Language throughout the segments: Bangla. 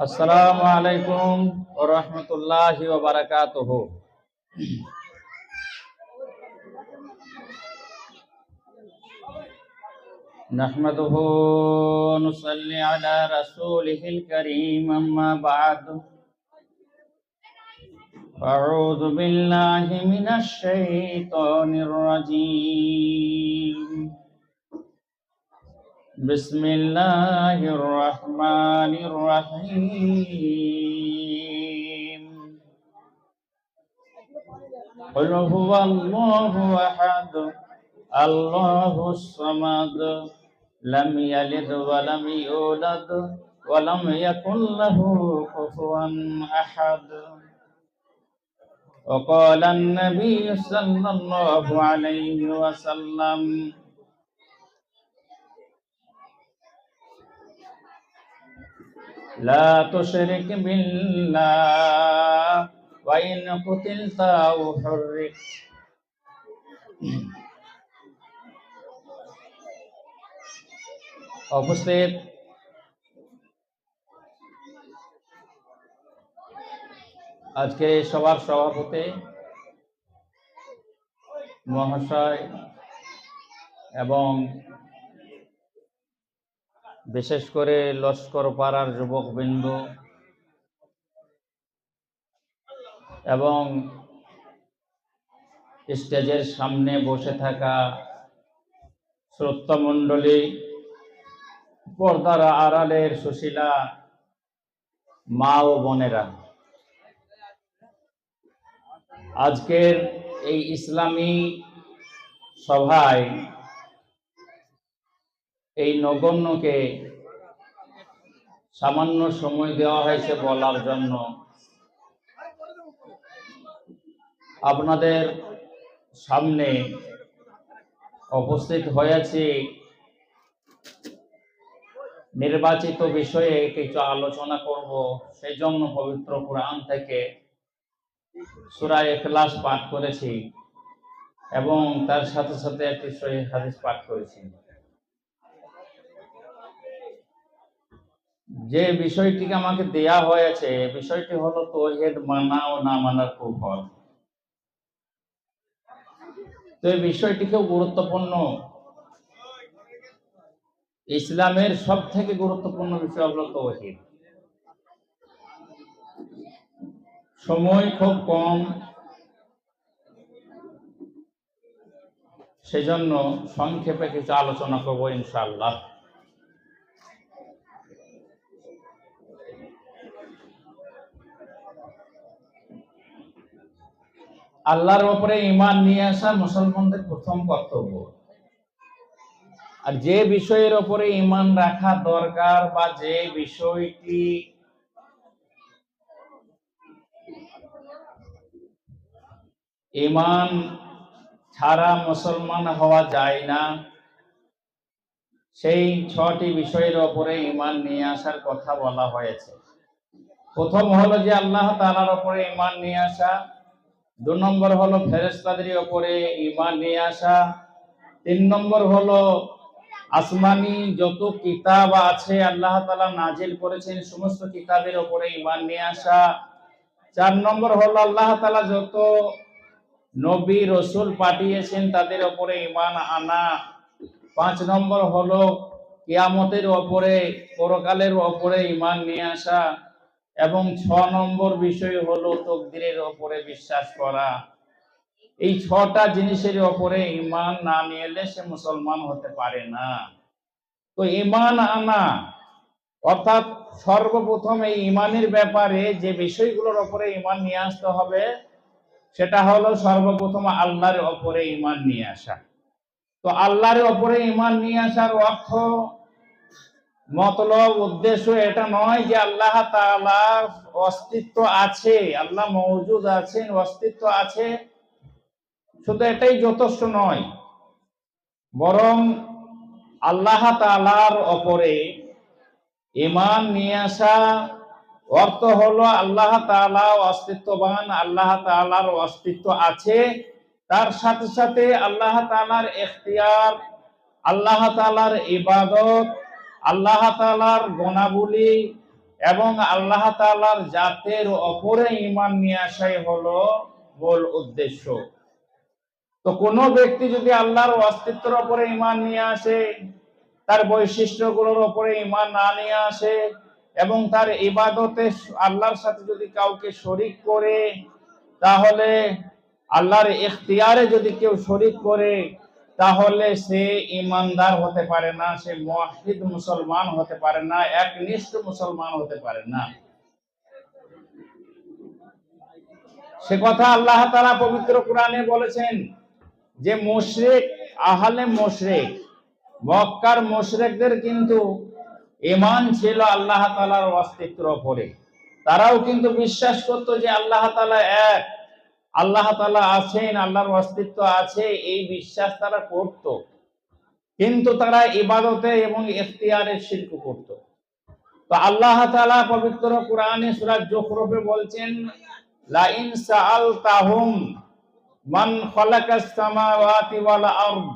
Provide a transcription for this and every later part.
আসসালামু আলাইকুম ওয়া রাহমাতুল্লাহি ওয়া বারাকাতুহু। নাহমাদুহু ওয়া নুসাল্লি আলা রাসূলিহিল কারীম, আম্মা বা'দ। আউযু বিল্লাহি মিনাশ শাইতানির রাজীম। বিসমিল্লাহির রহমানির রহিম। কুল হুয়াল্লাহু আহাদ, আল্লাহুস সামাদ, লাম ইয়ালিদ ওয়া লাম ইউলাদ ওয়া লাম ইয়াকুল লাহু কুফুয়ান আহাদ। ওয়া ক্বালা আন-নাবিয়্যু সাল্লাল্লাহু আলাইহি ওয়াসাল্লাম, লা তুশরিক বিল্লাহ ওয়া ইন কুতিলতা আও হুররিক। উপস্থিত আজকে সবার সভাপতি মহাশয় এবং বিশেষ করে লস্কর পাড়ার যুবকবৃন্দ এবং স্টেজের সামনে বসে থাকা শ্রোতামণ্ডলী, পর্দার আড়ালের সুশীলা মা ও বোনেরা, আজকের এই ইসলামী সভায় এই নগণ্যকে সামান্য সময় দেওয়া হয়েছে বলার জন্য আপনাদের সামনে উপস্থিত হয়েছি। নির্বাচিত বিষয়ে কিছু আলোচনা করব, সেই জন্য পবিত্র কোরআন থেকে সূরা ইখলাস পাঠ করেছি এবং তার সাথে সাথে একটি সহিহ হাদিস পাঠ করেছি। যে বিষয়টিকে আমাকে দেয়া হয়েছে, বিষয়টি হলো তাওহীদ মানা ও না মানার কুফর। তো এই বিষয়টিকেও গুরুত্বপূর্ণ, ইসলামের সব থেকে গুরুত্বপূর্ণ বিষয় হলো তাওহীদ। সময় খুব কম, সেজন্য সংক্ষেপে কিছু আলোচনা করব ইনশাআল্লাহ। আল্লাহর উপরে ঈমান নিয়ে আসা মুসলমানদের প্রথম কর্তব্য। আর যে বিষয়ের উপরে ঈমান রাখা দরকার বা যে বিষয়টি ঈমান ছাড়া মুসলমান হওয়া যায় না, সেই 6টি বিষয়ের উপরে ঈমান নিয়ে আসার কথা বলা হয়েছে। প্রথম হলো যে আল্লাহ তাআলার উপরে ঈমান নিয়ে আসা, 2 নম্বর হলো ফেরেশতাদের উপরে ঈমান নিয়ে আসা, 3 নম্বর হলো আসমানি যত কিতাব আছে আল্লাহ তাআলা নাজিল করেছেন সমস্ত কিতাবের উপরে ঈমান নিয়ে আসা, 4 নম্বর হলো আল্লাহ তাআলা যত নবী রাসূল পাঠিয়েছেন তাদের উপরে ঈমান আনা, 5 নম্বর হলো কিয়ামতের উপরে, পরকালের উপরে ঈমান নিয়ে আসা এবং 6 নম্বর বিষয় হলো তাকদীরের উপরে বিশ্বাস করা। এই 6টা জিনিসের উপরে ঈমান না নিয়ে এলে সে মুসলমান হতে পারে না। তো ঈমান আনা অর্থাৎ সর্বপ্রথম এই ঈমানের ব্যাপারে যে বিষয়গুলোর উপরে ঈমান নিয়ে আসতে হবে সেটা হলো সর্বপ্রথম আল্লাহর উপরে ঈমান নিয়ে আসা। তো আল্লাহর উপরে ঈমান নিয়ে আসার অর্থ, মতলব, উদ্দেশ্য এটা নয় যে আল্লাহ তাআলার অস্তিত্ব আছে, আল্লাহ মওজুদ আছেন, অস্তিত্ব আছে, শুধু এটাই যথেষ্ট নয়, বরং আল্লাহ তাআলার উপরে ঈমান নিয়ে আসা অর্থ হলো আল্লাহ তাআলা অস্তিত্ববান, আল্লাহ তাআলার অস্তিত্ব আছে, তার সাথে সাথে আল্লাহ তাআলার ইখতিয়ার, আল্লাহ তাআলার ইবাদত, আল্লাহ তাআলার গুণাবলী এবং আল্লাহ তাআলার জাতের উপরে ঈমান নিয়ে আসাই হলো মূল উদ্দেশ্য। তো কোনো ব্যক্তি যদি আল্লাহর অস্তিত্বের উপরে ঈমান নিয়ে আসে, তার বৈশিষ্ট্যগুলোর উপরে ঈমান না নিয়ে আসে এবং তার ইবাদতে আল্লাহর সাথে যদি কাউকে শরীক করে, তাহলে আল্লাহর ইখতিয়ারে যদি কেউ শরীক করে, তাহলে সে ঈমানদার হতে পারে না, সে মুওয়াহহিদ মুসলমান হতে পারে না, একনিষ্ঠ মুসলমান হতে পারে না। সে কথা আল্লাহ তাআলা পবিত্র কোরআনে বলেছেন যে মুশরিক, আহলে মুশরিক, মক্কার মুশরিকদের কিন্তু ঈমান ছিল আল্লাহ তাআলার অস্তিত্বের উপরে। তারাও কিন্তু বিশ্বাস করত যে আল্লাহ তাআলা এক, আল্লাহ তাআলা আছেন, আল্লাহর অস্তিত্ব আছে, এই বিশ্বাস তারা করত। কিন্তু তারা ইবাদতে এবং ইখতিয়ারে শিরক করত। তো আল্লাহ তাআলা পবিত্র কোরআনে সূরা যুখরুফে বলছেন, লা ইন সাআলতাহুম মান খালাকাস সামাওয়াতি ওয়াল আরদ,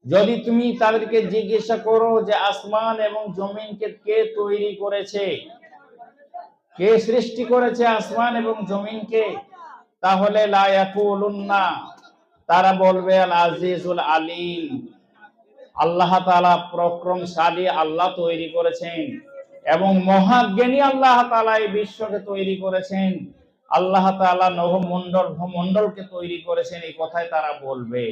যদি তুমি তাদেরকে জিজ্ঞাসা করো যে আসমান এবং জমিনকে কে তৈরি করেছে, কে সৃষ্টি করেছে আসমান এবং জমিনকে, তাহলে লা ইয়াকুলুন্না, তারা বলবে আল আজিজুল আলিম, আল্লাহ তাআলা পরাক্রমশালী আল্লাহ তৈরি করেছেন এবং মহাজ্ঞানী আল্লাহ তাআলা এই বিশ্বকে তৈরি করেছেন, আল্লাহ তাআলা নভমণ্ডল ভূমণ্ডলকে তৈরি করেছেন, এই কথাই তারা বলবে।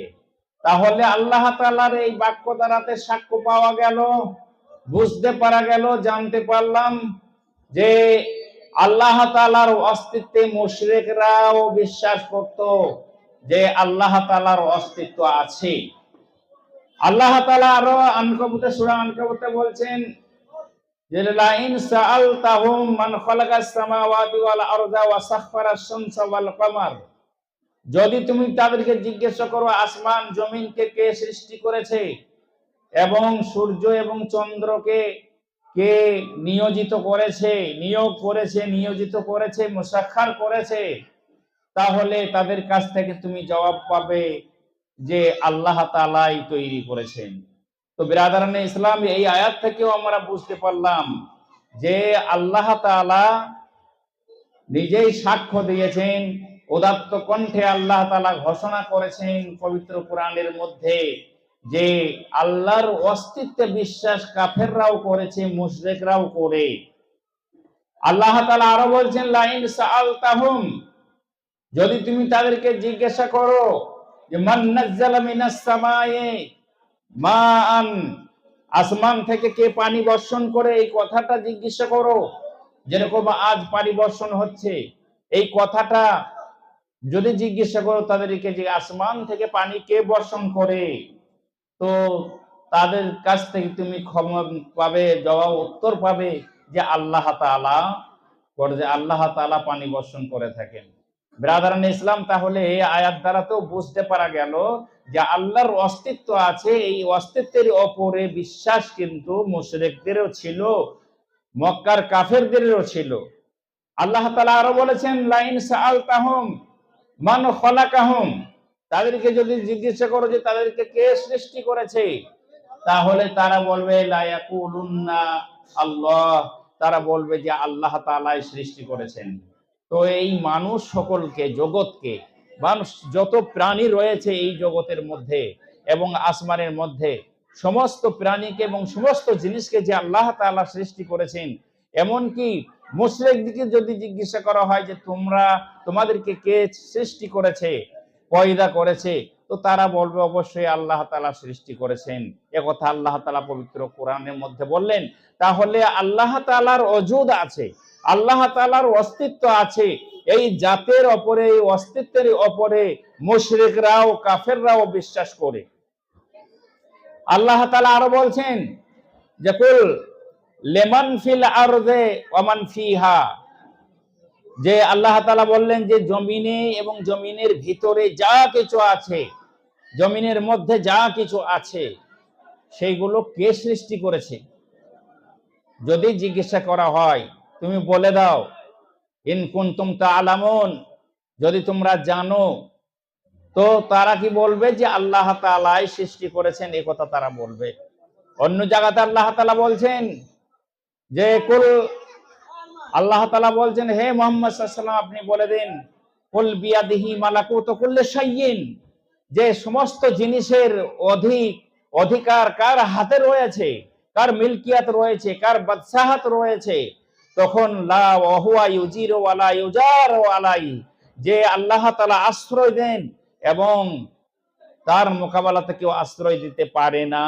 তাহলে আল্লাহ তাআলার এই বাক্য দ্বারাতে সাক্ষ্য পাওয়া গেল, বুঝতে পারা গেল, জানতে পারলাম যে আল্লাহ তাআলার অস্তিত্বে মুশরিকরাও বিশ্বাস করত যে আল্লাহ তাআলার অস্তিত্ব আছে। আল্লাহ তাআলা আরো আনকাবুতে, সূরা আনকাবুতে বলছেন যে লা ইন সাআলতাহুম মান খালাকাস সামাওয়াতি ওয়াল আরদা ওয়া সাখখারাস শামসা ওয়াল কমার, যদি তুমি তাদেরকে জিজ্ঞাসা করো আসমান জমিনকে কে সৃষ্টি করেছে এবং সূর্য এবং চন্দ্রকে কে নিয়োজিত করেছে, নিয়োজিত করেছে, মুসাখখার করেছে, তাহলে তাদের কাছ থেকে তুমি জবাব পাবে যে আল্লাহ তাআলাই তৈরি করেছেন। তো বিরাদারানে ইসলাম, এই আয়াত থেকেও আমরা বুঝতে পারলাম যে আল্লাহ তাআলা নিজেই সাক্ষ্য দিয়েছেন, উদাত্ত কণ্ঠে আল্লাহ তাআলা ঘোষণা করেছেন পবিত্র কোরআনের মধ্যে যে আল্লাহর অস্তিত্বে বিশ্বাস কাফেররাও করেছে, মুশরিকরাও করে। আল্লাহ তাআলা আরো বলছেন লা ইন সাআলতাহুম, যদি তুমি তাদেরকে জিজ্ঞাসা করো যে মান নাযালা মিনাস সামায়ে মাআন, আসমান থেকে কে পানি বর্ষণ করে, এই কথাটা জিজ্ঞাসা করো। যেরকম আজ পানি বর্ষণ হচ্ছে, এই কথাটা যদি জিজ্ঞাসা করো তাদেরকে যে আসমান থেকে পানি কে বর্ষণ করে, তো তাদের কাছ থেকে তুমি ক্ষমা পাবে, জবাব উত্তর পাবে যে আল্লাহ তাআলা করে, যে আল্লাহ তাআলা পানি বর্ষণ করে থাকেন। ব্রাদারান ইসলাম, তাহলে এই আয়াত দ্বারা তো বুঝতে পারা গেল যে আল্লাহর অস্তিত্ব আছে, এই অস্তিত্বের উপরে বিশ্বাস কিন্তু মুশরিকদেরও ছিল, মক্কার কাফেরদেরও ছিল। আল্লাহ তাআলা আরো বলেছেন লা ইন সাআলতাহুম মান খালাকাহুম, তাদেরকে যদি জিজ্ঞাসা করো যে তাদেরকে কে সৃষ্টি করেছে, তাহলে তারা বলবে লা ইয়াকুলুন্না আল্লাহ, তারা বলবে যে আল্লাহ তাআলাই সৃষ্টি করেছেন। তো এই মানুষ সকলকে, জগৎকে, মানুষ যত প্রাণী রয়েছে এই জগতের মধ্যে এবং আসমানের মধ্যে, সমস্ত প্রাণীকে এবং সমস্ত জিনিসকে যে আল্লাহ তাআলা সৃষ্টি করেছেন, এমনকি মুশরিকদেরকে যদি জিজ্ঞাসা করা হয় যে তোমাদেরকে কে সৃষ্টি করেছে, পয়দা করেছে, তো তারা বলবে অবশ্যই আল্লাহ তাআলা সৃষ্টি করেছেন। একথা আল্লাহ তাআলা পবিত্র কোরআনের মধ্যে বললেন। তাহলে আল্লাহ তাআলার ওজুদ আছে, আল্লাহ তাআলার অস্তিত্ব আছে, এই জাতের উপরে, এই অস্তিত্বের উপরে মুশরিকরাও কাফেররাও বিশ্বাস করে। আল্লাহ তাআলা আরো বলছেন যে কুল লিমান ফিল আরদে ওয়া মান ফিহা, যে আল্লাহ তাআলা বললেন যে জমিনে এবং জমিনের ভিতরে যা কিছু আছে, জমিনের মধ্যে যা কিছু আছে, সেইগুলো কে সৃষ্টি করেছে। যদি জিজ্ঞাসা করা হয়, তুমি বলে দাও ইন কুনতুম তা'লামুন, যদি তোমরা জানো, তো তারা কি বলবে যে আল্লাহ তাআলাই সৃষ্টি করেছেন, এই কথা তারা বলবে। অন্য জায়গাতে আল্লাহ তাআলা বলছেন যে কুল, আল্লাহ তাআলা বলছেন হে মুহাম্মদ সাল্লাল্লাহু আলাইহি ওয়াসাল্লাম আপনি বলে দিন কুল বিয়াদিহি মালাকুতু কুল্লি শাইইন, যে সমস্ত জিনিসের অধিকার কার হাতে রয়েছে, কার মিলকিয়াত রয়েছে, কার বাদশাহত রয়েছে। তখন লা ওয়াহুয়া ইউজিরু ওয়ালা ইউজারু আলাই, যে আল্লাহ তাআলা আশ্রয় দেন এবং তার মোকাবেলাতে কেউ আশ্রয় দিতে পারে না।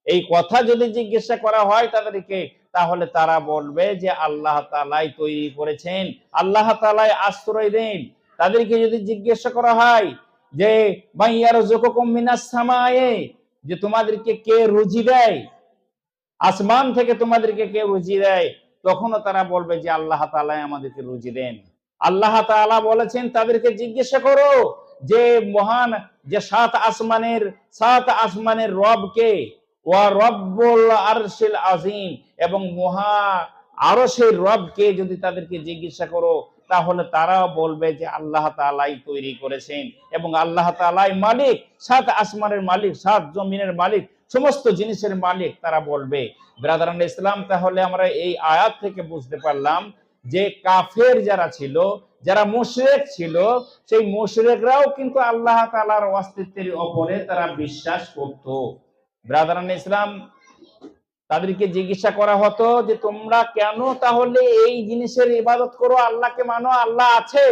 এই কথা যদি জিজ্ঞাসা করা হয় তাদেরকে, তাহলে তারা বলবে যে আল্লাহ তাআলাই তৈরি করেছেন, আল্লাহ তাআলাই আশ্রয় দেন। তাদেরকে যদি জিজ্ঞাসা করা হয় যে মাইয়ারযুকুকুম মিনাস সামায়ে, যে তোমাদেরকে কে রুজি দেয়, আসমান থেকে তোমাদেরকে কে রুজি দেয়, তখনও তারা বলবে যে আল্লাহ তাআলাই আমাদেরকে রুজি দেন। আল্লাহ তাআলা বলেছেন তাদেরকে জিজ্ঞাসা করো যে মহান, যে সাত আসমানের রবকে, ওয়া রব্বুল আরশিল আযীম, এবং মহা আরশের রবকে যদি তাদেরকে জিজ্ঞাসা করো, তাহলে তারাও বলবে যে আল্লাহ তাআলাই তৈরি করেছেন এবং আল্লাহ তাআলাই মালিক, সাত আসমানের মালিক, সাত জমিনের মালিক, সমস্ত জিনিসের মালিক তারা বলবে। ব্রাদারান ইসলাম, তাহলে আমরা এই আয়াত থেকে বুঝতে পারলাম যে কাফের যারা ছিল, যারা মুশরিক ছিল, সেই মুশরিকরাও কিন্তু আল্লাহ তাআলার অস্তিত্বের উপরে তারা বিশ্বাস করত। ব্রাদারান ইসলাম, তাদেরকে জিজ্ঞাসা করা হতো যে তোমরা কেন তাহলে এই জিনিসের ইবাদত করো, আল্লাহকে মানো, আল্লাহ আছে,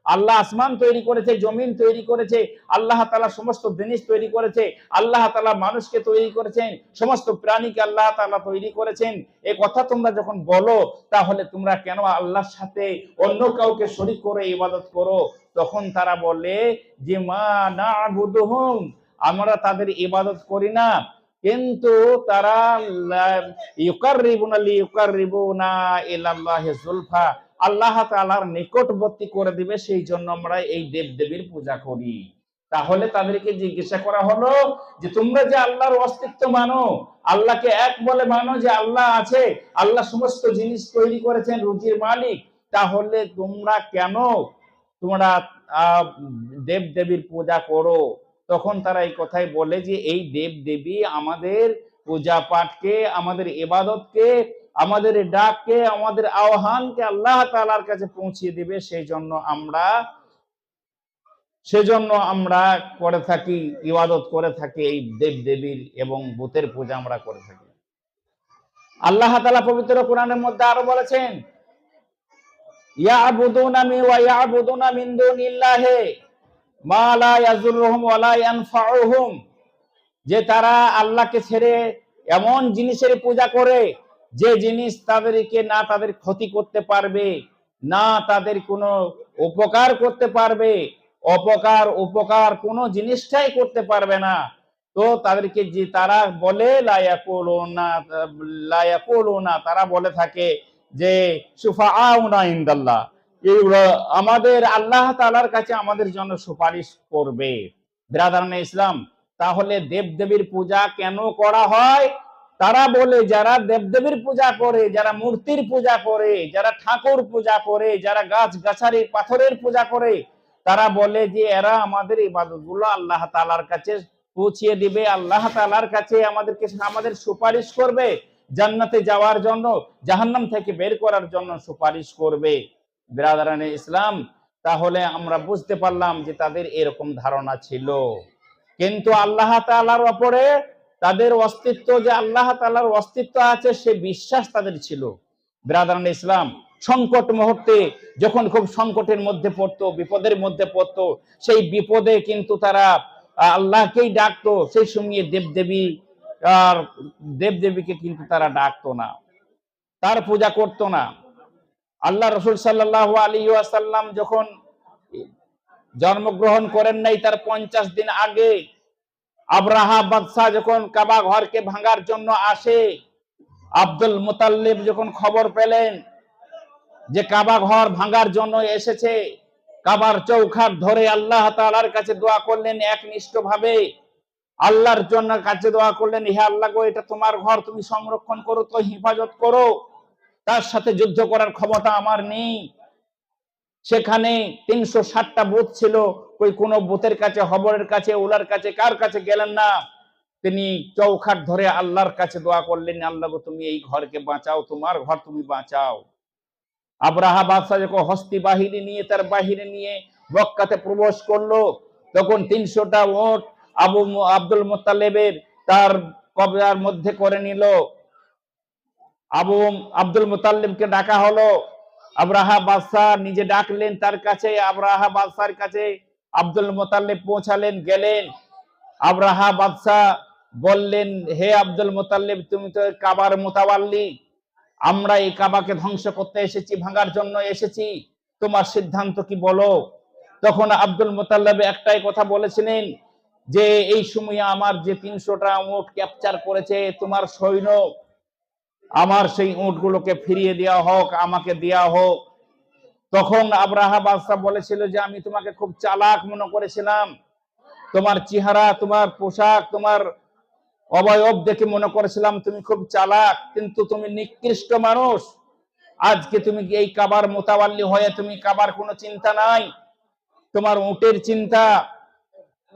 আল্লাহ আসমান তৈরি করেছে, জমিন তৈরি করেছে, আল্লাহ তাআলা সমস্ত জিনিস তৈরি করেছে, আল্লাহ তাআলা মানুষকে তৈরি করেছেন, সমস্ত প্রাণীকে আল্লাহ তাআলা তৈরি করেছেন। এই কথা তোমরা যখন বলো, তাহলে তোমরা কেন আল্লাহর সাথে অন্য কাউকে শরীক করে ইবাদত করো? তখন তারা বলে যে মা না'বুদুহুম, আমরা তাদের ইবাদত করি না, কিন্তু তারা ইউকাররিবুনা ইলাল্লাহি যুলফা, আল্লাহ তাআলার নিকটবর্তী করে দিবে, সেই জন্য আমরা এই দেবদেবীর পূজা করি। তাহলে তাদেরকে জিজ্ঞাসা করা হলো যে তোমরা যে আল্লাহর অস্তিত্ব মানো, আল্লাহকে এক বলে মানো, যে আল্লাহ আছে, আল্লাহ সমস্ত জিনিস তৈরি করেছেন, রুজির মালিক, তাহলে তোমরা দেবদেবীর পূজা করো? তখন তারা এই কথাই বলে যে এই দেবদেবী আমাদের পূজা পাঠকে, আমাদের ইবাদতকে, আমাদের ডাককে, আমাদের আহ্বানকে আল্লাহ তাআলার কাছে পৌঁছিয়ে দিবে, সেজন্য আমরা করে থাকি, ইবাদত করে থাকি এই দেবদেবীর এবং বুতের পূজা আমরা করে থাকি। আল্লাহ তাআলা পবিত্র কোরআনের মধ্যে আরো বলেছেন ইয়াবুদুনা মিন দুনিল্লাহি মা লা ইয়াযুররুহুম ওয়া লা ইয়ানফাউহুম, যে তারা আল্লাহকে ছেড়ে এমন জিনিসের পূজা করে যে জিনিস তাদেরকে না তাদের ক্ষতি করতে পারবে, না তাদের কোনো উপকার করতে পারবে, উপকার কোনো জিনিসটাই করতে পারবে না। তো তাদেরকে যে তারা বলে লা ইয়াকুলুনা, তারা বলে থাকে যে শুফাআউনা ইনদাল্লাহ, এইগুলো আমাদের আল্লাহ তাআলার কাছে আমাদের জন্য সুপারিশ করবে। ব্রাদারানে ইসলাম, তাহলে দেবদেবীর পূজা কেন করা হয়? তারা বলে যারা দেবদেবীর পূজা করে, যারা মূর্তির পূজা করে, যারা ঠাকুর পূজা করে, যারা গাছ গাছারি পাথরের পূজা করে, তারা বলে যে এরা আমাদের ইবাদতগুলো আল্লাহ তাআলার কাছে পৌঁছিয়ে দিবে, আল্লাহ তাআলার কাছে আমাদের সুপারিশ করবে, জান্নাতে যাওয়ার জন্য, জাহান্নাম থেকে বের করার জন্য সুপারিশ করবে। ব্রাদারানে ইসলাম, তাহলে আমরা বুঝতে পারলাম যে তাদের এরকম ধারণা ছিল, কিন্তু আল্লাহ তাআলার উপরে তাদের অস্তিত্ব, যে আল্লাহ তাআলার অস্তিত্ব আছে, সে বিশ্বাস তাদের ছিল। ব্রাদারান ইসলাম, সংকট মুহূর্তে যখন খুব সংকটের মধ্যে পড়তো, বিপদের মধ্যে পড়তো, সেই বিপদে কিন্তু তারা আল্লাহকেই ডাকতো, সেই সময়ে দেবদেবীকে কিন্তু তারা ডাকতো না, তার পূজা করতো না। আল্লাহ রাসূল সাল্লাল্লাহু আলাইহি ওয়াসাল্লাম যখন জন্মগ্রহণ করেন নাই, তার 50 দিন আগে আব্রাহা বাদশাহ যখন কাবা ঘরকে ভাঙার জন্য আসে, আব্দুল মুতাল্লিব যখন খবর পেলেন যে কাবা ঘর ভাঙার জন্য এসেছে, কাবার চৌখাট ধরে আল্লাহ তাআলার কাছে দোয়া করলেন একনিষ্ঠভাবে, আল্লাহর জন্য কাছে দোয়া করলেন, হে আল্লাহ গো, এটা তোমার ঘর, তুমি সংরক্ষণ করো, তো হিফাজত করো, তার সাথে যুদ্ধ করার ক্ষমতা আমার নেই। সেখানে 360টা বুত ছিল, কোন বুতের কাছে, হবরের কাছে, উলার কাছে, কার কাছে গেলেন না। তিনি চৌখাট ধরে আল্লাহর কাছে দোয়া করলেন, আল্লাহ গো তুমি এই ঘরকে বাঁচাও, তোমার ঘর তুমি বাঁচাও। আব্রাহা বাদশাহ যখন হস্তি বাহিনী নিয়ে তার বাহিনী নিয়ে মক্কাতে প্রবেশ করলো, তখন 300টা উট আব্দুল মুত্তালিবের তার কবজার মধ্যে করে নিল। আব্দুল মুত্তালিবকে ডাকা হলো, আব্রাহা বাদশাহ নিজে ডাকলেন তার কাছে। আব্রাহা বাদশার কাছে আব্দুল মুত্তালিব পৌঁছালেন, গেলেন। আব্রাহা বাদশাহ বললেন, হে আব্দুল মুত্তালিব, তুমি তো কাবার মুতাওয়াল্লি, আমরা এই কাবাকে ধ্বংস করতে এসেছি, ভাঙার জন্য এসেছি, তোমার সিদ্ধান্ত কি বলো? তখন আব্দুল মুত্তালিব একটাই কথা বলেছিলেন যে এই সময়ে আমার যে 300টা উট ক্যাপচার করেছে তোমার সৈন্য, আমার সেই উটগুলোকে ফিরিয়ে দেওয়া হোক, আমাকে দেওয়া হোক। তখন আব্রাহা বাদশাহ বলেছিল যে আমি তোমাকে খুব চালাক মনে করেছিলাম, তোমার চেহারা, তোমার পোশাক, তোমার অবয়ব দেখে মনে করেছিলাম তুমি খুব চালাক, কিন্তু তুমি নিকৃষ্ট মানুষ। আজকে তুমি এই কাবার মোতাবাল্লি হয়ে তুমি কাবার কোনো চিন্তা নাই, তোমার উটের চিন্তা।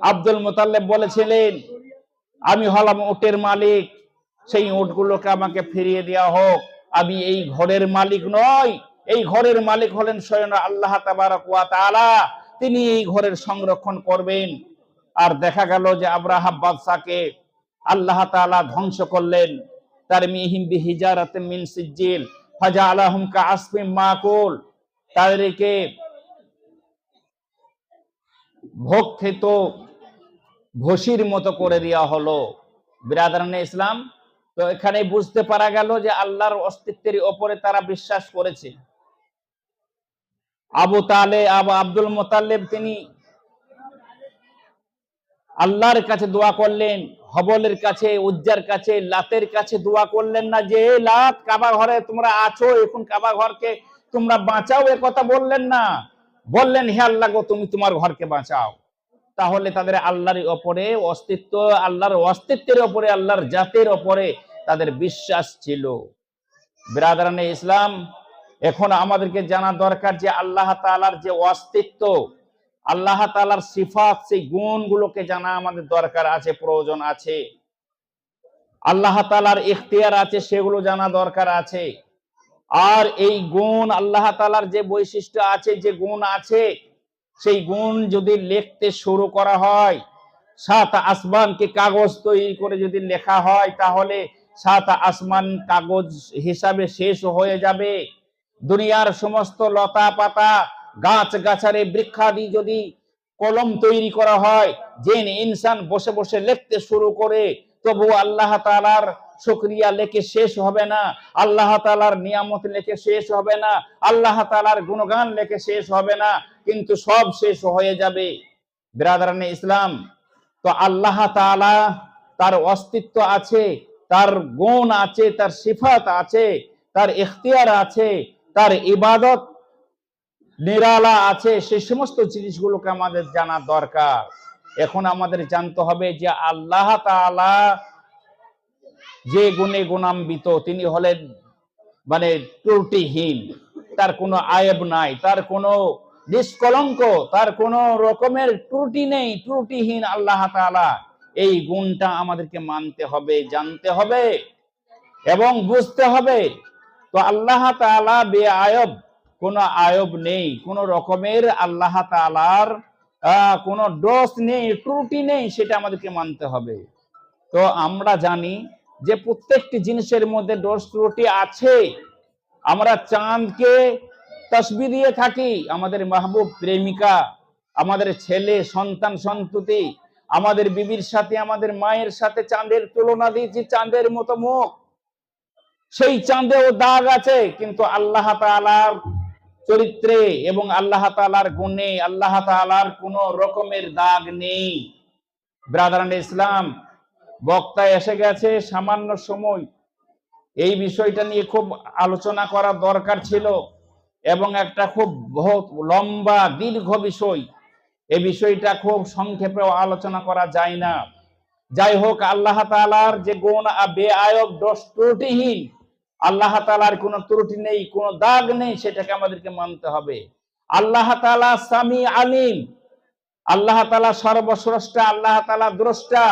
আব্দুল মুত্তালিব বলেছিলেন, আমি হলাম উটের মালিক, সেই উটগুলোকে আমাকে ফিরিয়ে দেওয়া হোক, আমি এই ঘরের মালিক নই। এই ঘরের মালিক হলেন স্বয়ং আল্লাহ তাবারক ওয়া তাআলা, তিনি এই ঘরের সংরক্ষণ করবেন। আর দেখা গেল যে আব্রাহা বাদশাকে আল্লাহ তাআলা ধ্বংস করলেন। তারমিহিম বিহিজারাতিন মিন সিজ্জিল ফাজআলাহুম কাআসফিম মাকুল, তাদেরকে ভক্ষিত ভসির মতো করে দেওয়া হলো। বিরাদরানে ইসলাম, তো এখানে বুঝতে পারা গেল যে আল্লাহর অস্তিত্বের উপরে তারা বিশ্বাস করেছে। আব্দুল মুত্তালিব তিনি আল্লাহর কাছে দোয়া করলেন, হবলের কাছে, উজ্জার কাছে, লাতের কাছে দোয়া করলেন না যে লাত, কাবা ঘরে তোমরা আছো, এখন কাবা ঘরকে তোমরা বাঁচাও, এ কথা বললেন না। বললেন, হে আল্লাহ গো তুমি তোমার ঘরকে বাঁচাও। তাহলে তাদের আল্লাহর উপরে অস্তিত্ব, আল্লাহর অস্তিত্বের উপরে, আল্লাহর জাতের উপরে তাদের বিশ্বাস ছিল। বিরাদরানে ইসলাম, এখন আমাদেরকে জানা দরকার যে আল্লাহ তাআলার যে অস্তিত্ব, আল্লাহ তাআলার সিফাত, সেই গুণগুলোকে জানা আমাদের দরকার আছে, প্রয়োজন আছে। আল্লাহ তাআলার ইখতিয়ার আছে, সেগুলো জানা দরকার আছে। আর এই গুণ, আল্লাহ তাআলার যে বৈশিষ্ট্য আছে, যে গুণ আছে, সেই গুণ যদি লিখতে শুরু করা হয়, 7 আসমানকে কাগজ তৈরি করে যদি লেখা হয়, তাহলে 7 আসমান কাগজ হিসাবে শেষ হয়ে যাবে। দুনিয়ার সমস্ত লতা পাতা, গাছ গাছারে, বৃক্ষাদি যদি কলম তৈরি করা হয়, যে ইনসান বসে বসে লিখতে শুরু করে, তবু আল্লাহ তাআলার শুকরিয়া লেখে শেষ হবে না, আল্লাহ তাআলার নিয়ামত লেখে শেষ হবে না, আল্লাহ তাআলার গুণগান লেখে শেষ হবে না, কিন্তু সব শেষ হয়ে যাবে। বিরাদরানে ইসলাম, তো আল্লাহ তাআলা তার অস্তিত্ব আছে, তার গুণ আছে, তার সিফাত আছে, তার ইখতিয়ার আছে, তার ইবাদত নিরালা আছে, সেই সমস্ত জিনিসগুলোকে আমাদের জানা দরকার। এখন আমাদের জানতে হবে যে আল্লাহ তাআলা যে গুণে গুণান্বিত, তিনি হলেন মানে ত্রুটিহীন, তার কোনো আয়েব নাই, তার কোনো নিষ্কলঙ্ক, তার কোনো রকমের ত্রুটি নেই, ত্রুটিহীন আল্লাহ তাআলা। এই গুণটা আমাদেরকে মানতে হবে, জানতে হবে এবং বুঝতে হবে। তো আল্লাহ তাআলা বেআয়ব, কোনো আয়ব নেই, কোনো রকমের আল্লাহ তাআলার কোনো দোষ নেই, ত্রুটি নেই, সেটা আমাদেরকে মানতে হবে। তো আমরা জানি যে প্রত্যেকটি জিনিসের মধ্যে দোষ ত্রুটি আছে। আমরা চাঁদকে তাসবিহ দিয়ে থাকি, আমাদের মাহবুব প্রেমিকা, আমাদের ছেলে, সন্তান সন্ততি, আমাদের বিবির সাথে, আমাদের মায়ের সাথে চাঁদের তুলনা দিয়েছি, চাঁদের মতো মুখ, সেই চাঁদেও দাগ আছে, কিন্তু আল্লাহ তাআলার চরিত্রে এবং আল্লাহ তাআলার গুণে আল্লাহ তাআলার কোন রকমের দাগ নেই। ব্রাদারান ইসলাম, বক্তা এসে গেছে, সামান্য সময় এই বিষয়টা নিয়ে খুব আলোচনা করা দরকার ছিল, এবং একটা খুব বহুত লম্বা দীর্ঘ বিষয়, এই বিষয়টা খুব সংক্ষেপে আলোচনা করা যায় না। যাই হোক, আল্লাহ তাআলার যে গুণ বেআয়ব, দোষ ত্রুটিহীন, আল্লাহ তাআলার কোনো ত্রুটি নেই, কোনো দাগ নেই, সেটাকে আমাদেরকে মানতে হবে। আল্লাহ তাআলা সামি আলিম, আল্লাহ তাআলা সর্বস্রষ্টা, আল্লাহ তাআলা দ্রষ্টা,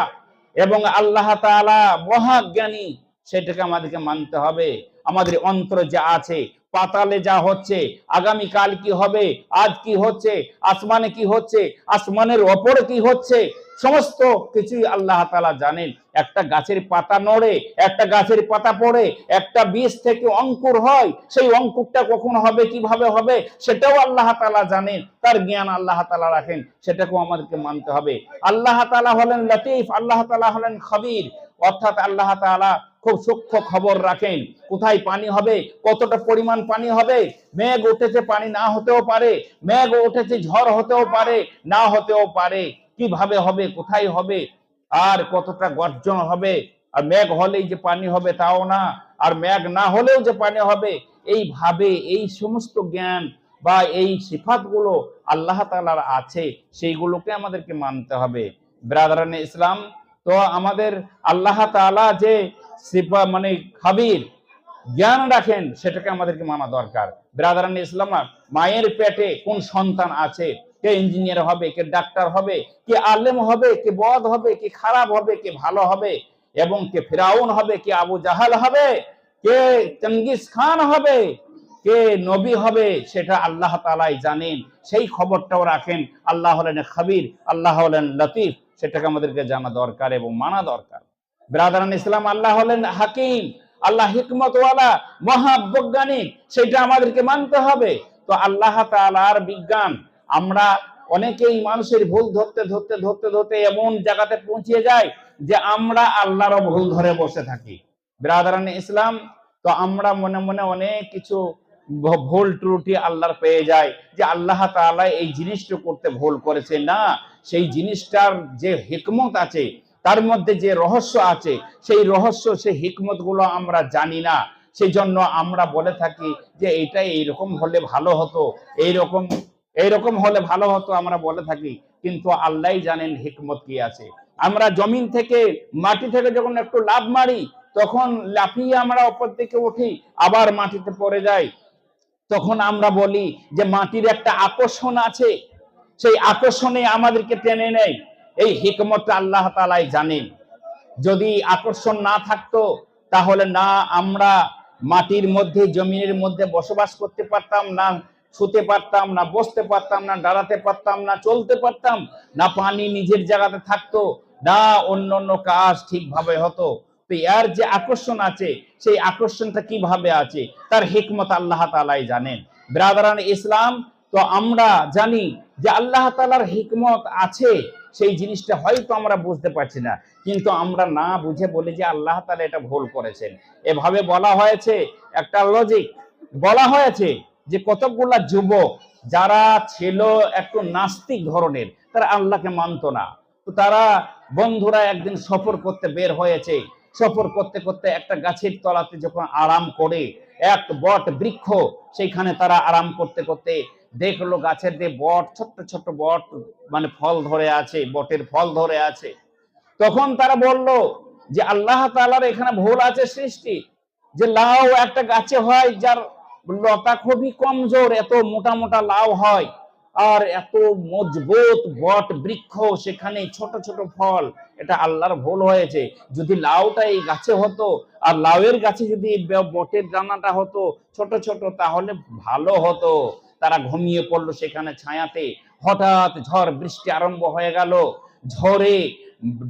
এবং আল্লাহ তাআলা মহাজ্ঞানী, সেটাকে আমাদেরকে মানতে হবে। আমাদের অন্তরে যা আছে, পাতালে যা হচ্ছে, আগামীকাল কি হবে, আজ কি হচ্ছে, আসমানে কি হচ্ছে, আসমানের ওপরে কি হচ্ছে, সমস্ত কিছুই আল্লাহ তাআলা জানেন। একটা গাছের পাতা নড়ে, একটা গাছের পাতা পড়ে, একটা বীজ থেকে অঙ্কুর হয়, সেই অঙ্কুরটা কখন হবে, কিভাবে হবে, সেটাও আল্লাহ তাআলা জানেন। তার জ্ঞান আল্লাহ তাআলা রাখেন, সেটাকেও আমাদেরকে মানতে হবে। আল্লাহ তাআলা হলেন লতিফ, আল্লাহ তাআলা হলেন খবীর, অর্থাৎ আল্লাহ তাআলা খুব সূক্ষ্ম খবর রাখেন। কোথায় পানি হবে, কতটা পরিমাণ পানি হবে, মেঘ উঠেছে পানি না হতেও পারে, মেঘ উঠেছে ঝড় হতেও পারে, না হতেও পারে, কিভাবে হবে, কোথায় হবে, আর কতটা গর্জন হবে। আর মেঘ হলেই যে পানি হবে তাও না, আর মেঘ না হলেও যে পানি হবে, এইভাবে এই সমস্ত জ্ঞান বা এই সিফাতগুলো আল্লাহ তাআলার আছে, সেইগুলোকে আমাদেরকে মানতে হবে। ব্রাদারানে ইসলাম, তো আমাদের আল্লাহ তাআলা যে সিফা মানে খাবির, জ্ঞান রাখেন, সেটাকে আমাদেরকে মানা দরকার। ব্রাদারানে ইসলাম, মায়ের পেটে কোন সন্তান আছে, কে ইঞ্জিনিয়ার হবে, কে ডাক্তার হবে, কে আলেম হবে, কে বদ হবে, কে খারাপ হবে, কে ভালো হবে, এবং কে ফিরাউন হবে, কে আবু জাহাল হবে, কে চেঙ্গিস খান হবে, কে নবী হবে, সেটা আল্লাহ তাআলাই জানেন। সেই খবরটাও রাখেন। আল্লাহ হলেন খাবির, আল্লাহ হলেন লতিফ, সেটাকে আমাদেরকে জানা দরকার এবং মানা দরকার। ব্রাদারান ইসলাম, আল্লাহ হলেন হাকিম, আল্লাহ হিকমতওয়ালা, মহাবৈজ্ঞানিক, সেটা আমাদেরকে মানতে হবে। তো আল্লাহ তাআলার বিজ্ঞান, আমরা অনেকেই মানুষের ভুল ধরতে ধরতে ধরতে ধরতে এমন জায়গাতে পৌঁছে যায় যে আমরা আল্লাহরও ভুল ধরে বসে থাকি। ব্রাদারান ইসলাম, তো আমরা মনে মনে অনেক কিছু ভুল ত্রুটি আল্লাহর পেয়ে যায়, যে আল্লাহ তাআলা এই জিনিসটা করতে ভুল করেছে না, সেই জিনিসটার যে হিকমত আছে, তার মধ্যে যে রহস্য আছে, সেই রহস্য, সেই হিকমত গুলো আমরা জানি না। সেই জন্য আমরা বলে থাকি যে এটা এইরকম হলে ভালো হতো, এইরকম এইরকম হলে ভালো হতো, আমরা বলে থাকি, কিন্তু আল্লাহই জানেন হিকমত কি আছে। আমরা জমিন থেকে, মাটি থেকে যখন একটু লাফ মারি, তখন লাফিয়ে আমরা উপর দিকে উঠি, আবার মাটিতে পড়ে যাই, তখন আমরা বলি যে মাটির একটা আকর্ষণ আছে, সেই আকর্ষণে আমাদেরকে টেনে নেয়। এই হিকমতটা আল্লাহ তাআলাই জানেন। যদি আকর্ষণ না থাকতো, তাহলে না আমরা মাটির মধ্যে, জমিনের মধ্যে বসবাস করতে পারতাম না, শুতে পারতাম না, বসতে পারতাম না, দাঁড়াতে পারতাম না, চলতে পারতাম না, পানি নিজের জায়গাতে থাকতো না, অন্য অন্য কাজ ঠিকভাবে হতো। তো এর যে আকর্ষণ আছে, সেই আকর্ষণটা কিভাবে আছে, তার হিকমত আল্লাহ তাআলাই জানেন। ব্রাদারান ইসলাম, তো আমরা জানি যে আল্লাহ তাআলার হিকমত আছে, সেই জিনিসটা হয়তো আমরা বুঝতে পারছি না, কিন্তু আমরা না বুঝে বলি যে আল্লাহ তাআলা এটা ভুল করেছেন। এভাবে বলা হয়েছে, একটা লজিক বলা হয়েছে যে কতগুলা যুবক যারা ছিল একটু নাস্তিক ধরনের, তারা আল্লাহকে মানতো না, তো তারা বন্ধুরা একদিন সফর করতে বের হয়েছে। সফর করতে করতে একটা গাছের তলাতে যখন আরাম করে, এক বট বৃক্ষ, সেইখানে তারা আরাম করতে করতে দেখলো গাছের যে বট, ছোট্ট ছোট্ট বট, মানে ফল ধরে আছে, বটের ফল ধরে আছে। তখন তারা বলল যে আল্লাহ তাআলার এখানে ভুল আছে সৃষ্টি, যে লাউ একটা গাছে হয় যার লতা খুবই কমজোর, এত মোটা মোটা লাউ হয়, আর এত মজবুত বট বৃক্ষ, সেখানে ছোট ছোট ফল, এটা আল্লাহর ভুল হয়েছে। যদি লাউটা এই গাছে হতো, আর লাউয়ের গাছে যদি বটের দানাটা হতো ছোট ছোট, তাহলে ভালো হতো। তারা ঘুমিয়ে পড়লো সেখানে ছায়াতে। হঠাৎ ঝড় বৃষ্টি আরম্ভ হয়ে গেল। ঝড়ে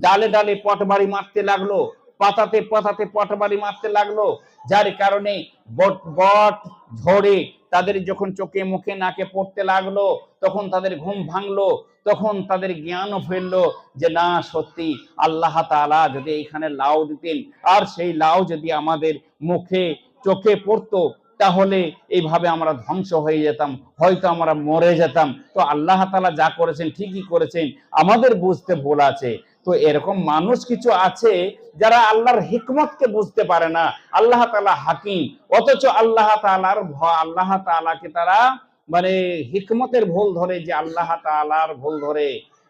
ডালে ডালে পটবাড়ি মারতে লাগলো, পাতাতে পাতাতে পটবাড়ি মারতে লাগলো, যার কারণে বট বট ঝড়ে তাদের যখন চোখে মুখে নাকে পড়তে লাগলো, তখন তাদের ঘুম ভাঙলো, তখন তাদের জ্ঞানও ফেললো যে না, সত্যি আল্লাহ তাআলা যদি এখানে লাউ দিতেন, আর সেই লাউ যদি আমাদের মুখে চোখে পড়তো, তাহলে এইভাবে আমরা ধ্বংস হয়ে যেতাম, হয়তো আমরা মরে যেতাম। তো আল্লাহ তাআলা যা করেছেন ঠিকই করেছেন, আমাদের বুঝতে ভুল আছে। তো এরকম মানুষ কিছু আছে যারা আল্লাহর হিকমতকে বুঝতে পারে না। আল্লাহ তাআলা হাকিম, অথচ আল্লাহ তাআলাকে তারা মানে হিকমতের ভুল ধরে, যে আল্লাহ তাআলার ভুল ধরে,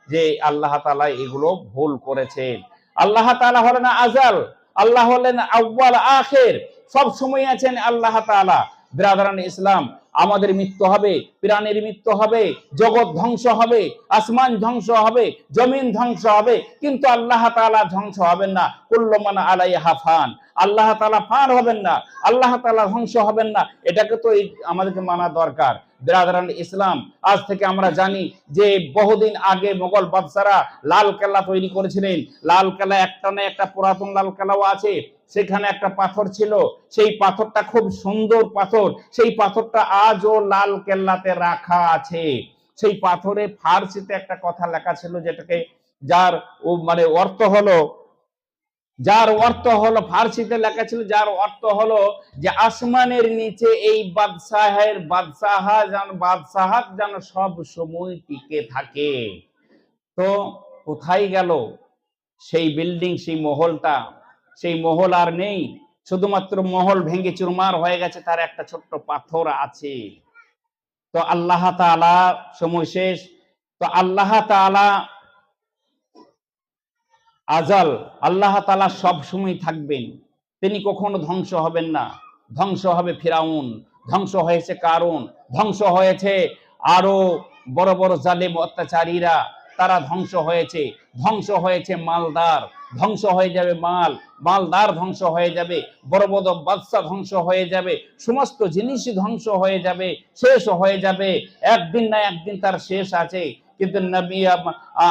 যে আল্লাহ তাআলা এগুলো ভুল করেছেন। আল্লাহ তাআলা হলেন আজাল, আল্লাহ হলেন আউয়াল আখির, সব সময় আছেন আল্লাহ তাআলা। ব্রাদারান ইসলাম, আমাদের মৃত্যু হবে, প্রাণের মৃত্যু হবে, জগৎ ধ্বংস হবে, আসমান ধ্বংস হবে, জমিন ধ্বংস হবে, কিন্তু আল্লাহ তাআলা ধ্বংস হবেন না। কুল্লু মান আলাইহা ফান, আল্লাহ তাআলা ফান হবেন না, আল্লাহ তাআলা ধ্বংস হবেন না। এটাকে তো আমাদেরকে মানা দরকার। বিরাদরান ইসলাম, আজ থেকে আমরা জানি যে বহুদিন আগে মোগল বাদশারা লাল কেল্লা তৈরি করেছিলেন। লাল কেল্লা একটা না একটা পুরাতন লাল কেল্লাও আছে, সেখানে একটা পাথর ছিল, সেই পাথরটা খুব সুন্দর পাথর, সেই পাথরটা আজও লাল কেল্লাতে রাখা আছে। সেই পাথরে ফার্সিতে একটা কথা লেখা ছিল, যেটাকে যার মানে অর্থ হলো ফার্সিতে লেখা ছিল, যার অর্থ হলো যে আসমানের নিচে এই বাদশাহাত যেন সব সময় টিকে থাকে। তো কোথায় গেল সেই বিল্ডিং, সেই মহলটা? সেই মহল আর নেই, শুধুমাত্র মহল ভেঙে চুরমার হয়ে গেছে, তার একটা ছোট্ট পাথর আছে। তো আল্লাহ তাআলা সময় শেষ। তো আল্লাহ তাআলা আজাল, আল্লাহ তাআলা সব সময় থাকবেন, তিনি কখনো ধ্বংস হবেন না। ধ্বংস হবে ফিরাউন, ধ্বংস হয়েছে কারুন, ধ্বংস হয়েছে আরো বড় বড় জালেম অত্যাচারীরা, তারা ধ্বংস হয়েছে। ধ্বংস হয়েছে মালদার, ধ্বংস হয়ে যাবে মালদার ধ্বংস হয়ে যাবে, বড় বড় বাদশা ধ্বংস হয়ে যাবে, সমস্ত জিনিসই ধ্বংস হয়ে যাবে, শেষ হয়ে যাবে। একদিন না একদিন তার শেষ আছে, কিন্তু নবী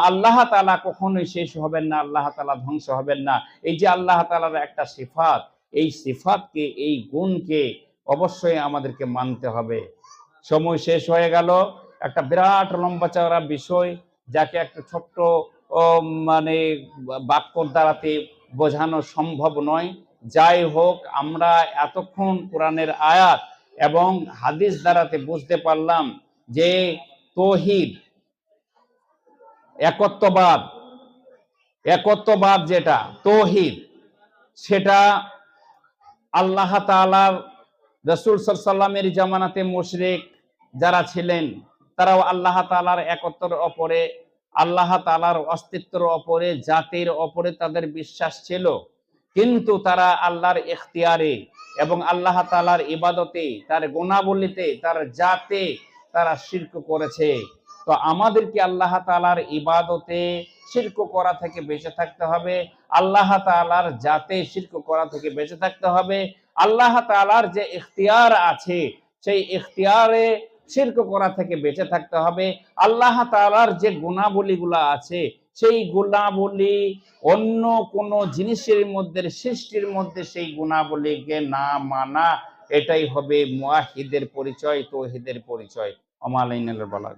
আল্লাহ তাআলা কখনোই শেষ হবেন না, আল্লাহ তাআলা ধ্বংস হবেন না। এই যে আল্লাহ তাআলার একটা সিফাত, এই সিফাতকে, এই গুণকে অবশ্যই আমাদেরকে মানতে হবে। সময় শেষ হয়ে গেল, একটা বিরাট লম্বা চওড়া বিষয়, যাকে একটা ছোট্ট মানে বাক্যর দ্বারাতে বোঝানো সম্ভব নয়। যাই হোক, আমরা এতক্ষণ কোরআনের আয়াত এবং হাদিস দ্বারাতে বুঝতে পারলাম যে তৌহিদ, একত্ববাদ যেটা তৌহিদ, সেটা আল্লাহ তাআলার রাসূল সাল্লাল্লাহু আলাইহি ওয়াসাল্লামের জামানাতে মুশরিক যারা ছিলেন, তারাও আল্লাহ তাআলার একত্বের ওপরে, আল্লাহ তাআলার অস্তিত্বের ওপরে, জাতির ওপরে তাদের বিশ্বাস ছিল, কিন্তু তারা আল্লাহর ইখতিয়ারে এবং আল্লাহ তাআলার ইবাদতে, তার গুণাবলীতে, তার জাতে তারা শিরক করেছে। তো আমাদেরকে আল্লাহ তাআলার ইবাদতে শিরক করা থেকে বেঁচে থাকতে হবে, আল্লাহ তাআলার জাতে শিরক করা থেকে বেঁচে থাকতে হবে। আল্লাহ তাআলার যে ইখতিয়ার আছে, সেই ইখতিয়ারে শিরক করা থেকে বেঁচে থাকতে হবে। আল্লাহ তাআলার যে গুণাবলীগুলো আছে, সেই গুণাবলী অন্য কোন জিনিসের মধ্যে, সৃষ্টির মধ্যে সেই গুণাবলীকে না মানা, এটাই হবে মুওয়াহিদের পরিচয়, তৌহিদের পরিচয়। আমালাইনাল বালাগ।